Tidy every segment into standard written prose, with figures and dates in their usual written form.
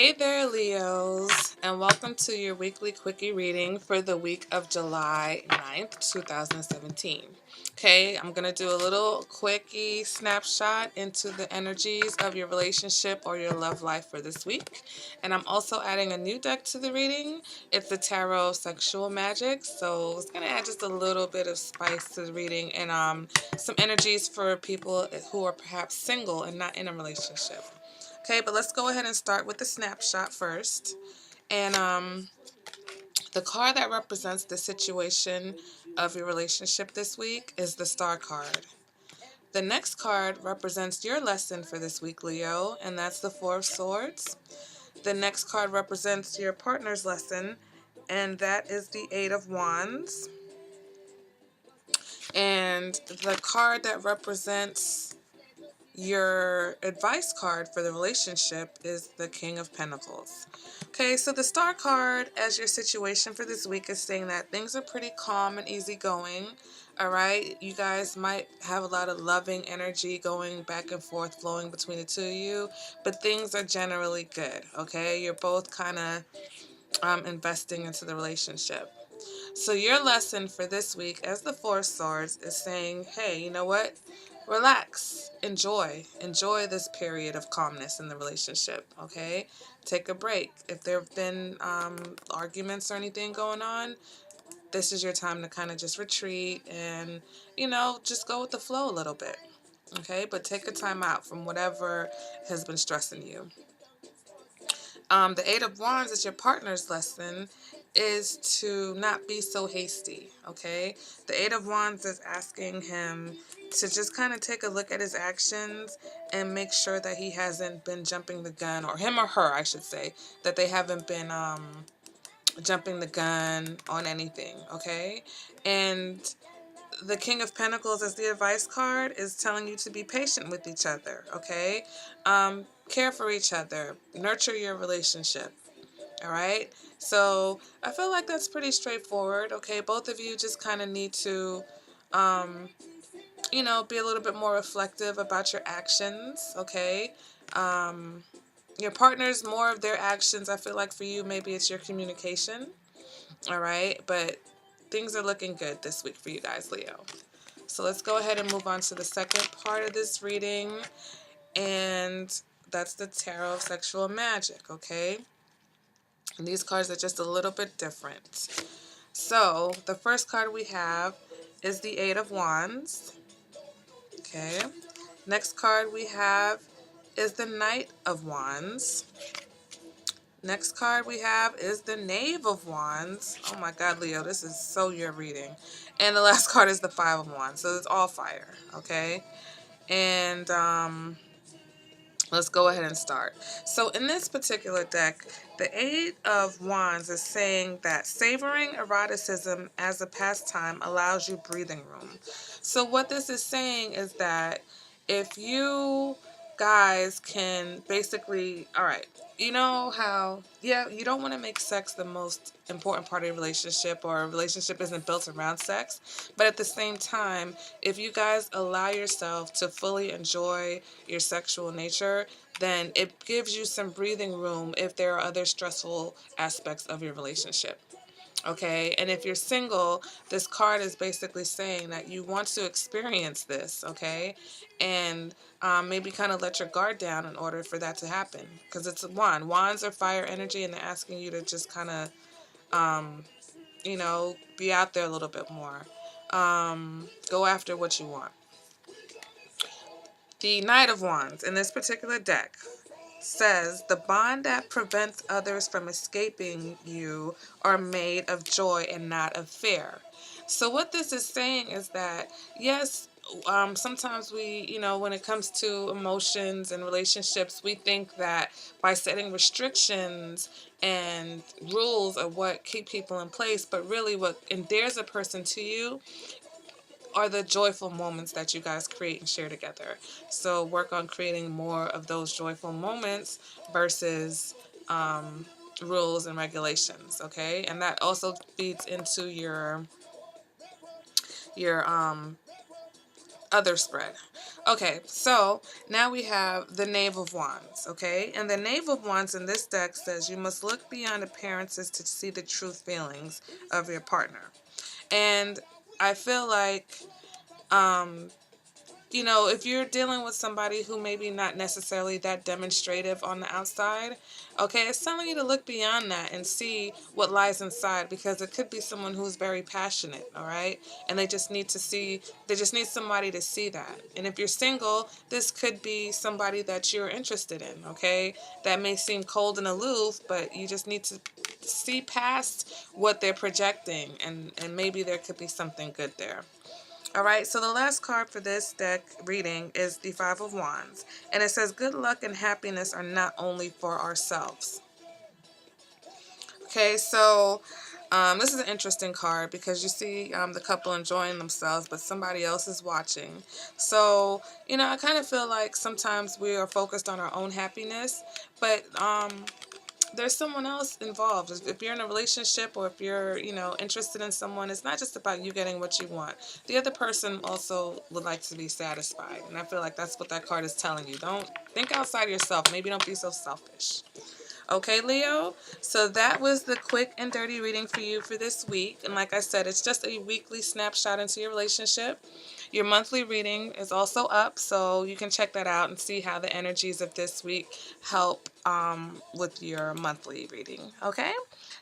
Hey there, Leos, and welcome to your weekly quickie reading for the week of July 9th, 2017. Okay, I'm going to do a little quickie snapshot into the energies of your relationship or your love life for this week. And I'm also adding a new deck to the reading. It's the Tarot of Sexual Magic, so it's going to add just a little bit of spice to the reading and some energies for people who are perhaps single and not in a relationship. Okay, but let's go ahead and start with the snapshot first. And the card that represents the situation of your relationship this week is the Star card. The next card represents your lesson for this week, Leo, and that's the Four of Swords. The next card represents your partner's lesson, and that is the Eight of Wands. And the card that represents your advice card for the relationship is the King of Pentacles. Okay, so the Star card as your situation for this week is saying that things are pretty calm and easygoing. All right, you guys might have a lot of loving energy going back and forth, flowing between the two of you, but things are generally good. Okay, you're both kind of investing into the relationship. So your lesson for this week as the Four of Swords is saying, hey, you know what? Relax. Enjoy this period of calmness in the relationship, okay? Take a break. If there have been arguments or anything going on, this is your time to kind of just retreat and, just go with the flow a little bit, okay? But take a time out from whatever has been stressing you. The Eight of Wands is your partner's lesson is to not be so hasty, okay? The Eight of Wands is asking him to just kind of take a look at his actions and make sure that he hasn't been jumping the gun, or him or her, I should say, that they haven't been jumping the gun on anything, okay? And the King of Pentacles as the advice card is telling you to be patient with each other, okay? Care for each other, nurture your relationship. All right, so I feel like that's pretty straightforward. Okay, both of you just kind of need to, be a little bit more reflective about your actions. Okay, your partner's more of their actions. I feel like for you, maybe it's your communication. All right, but things are looking good this week for you guys, Leo. So let's go ahead and move on to the second part of this reading, and that's the Tarot of Sexual Magic. Okay. And these cards are just a little bit different. So the first card we have is the Eight of Wands. Okay. Next card we have is the Knight of Wands. Next card we have is the Knave of Wands. Oh my God, Leo, this is so your reading. And the last card is the Five of Wands. So it's all fire. Okay. And let's go ahead and start. So in this particular deck, the Eight of Wands is saying that savoring eroticism as a pastime allows you breathing room. So what this is saying is that if you guys can basically, all right, you know how, yeah, you don't want to make sex the most important part of your relationship, or a relationship isn't built around sex. But at the same time, if you guys allow yourself to fully enjoy your sexual nature, then it gives you some breathing room if there are other stressful aspects of your relationship. Okay, and if you're single, this card is basically saying that you want to experience this, okay, and maybe kind of let your guard down in order for that to happen, because it's a wand. Wands are fire energy, and they're asking you to just kind of, be out there a little bit more. Go after what you want. The Knight of Wands in this particular deck says the bond that prevents others from escaping you are made of joy and not of fear. So what this is saying is that, yes, sometimes we, when it comes to emotions and relationships, we think that by setting restrictions and rules are what keep people in place, but really what endears a person to you are the joyful moments that you guys create and share together. So work on creating more of those joyful moments versus rules and regulations, okay? And that also feeds into your other spread. Okay, so now we have the Knave of Wands, okay? And the Knave of Wands in this deck says you must look beyond appearances to see the true feelings of your partner. And I feel like, um, if you're dealing with somebody who maybe not necessarily that demonstrative on the outside, okay, it's telling you to look beyond that and see what lies inside, because it could be someone who's very passionate, all right? And they just need somebody to see that. And if you're single, this could be somebody that you're interested in, okay? That may seem cold and aloof, but you just need to see past what they're projecting, and maybe there could be something good there. All right, so the last card for this deck reading is the Five of Wands. And it says, good luck and happiness are not only for ourselves. Okay, so this is an interesting card because you see the couple enjoying themselves, but somebody else is watching. So, I kind of feel like sometimes we are focused on our own happiness, but there's someone else involved. If you're in a relationship, or if you're, interested in someone, it's not just about you getting what you want. The other person also would like to be satisfied. And I feel like that's what that card is telling you. Don't think outside yourself. Maybe don't be so selfish. Okay, Leo? So that was the quick and dirty reading for you for this week. And like I said, it's just a weekly snapshot into your relationship. Your monthly reading is also up, so you can check that out and see how the energies of this week help with your monthly reading. Okay?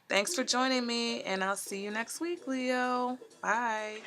Thanks for joining me, and I'll see you next week, Leo. Bye.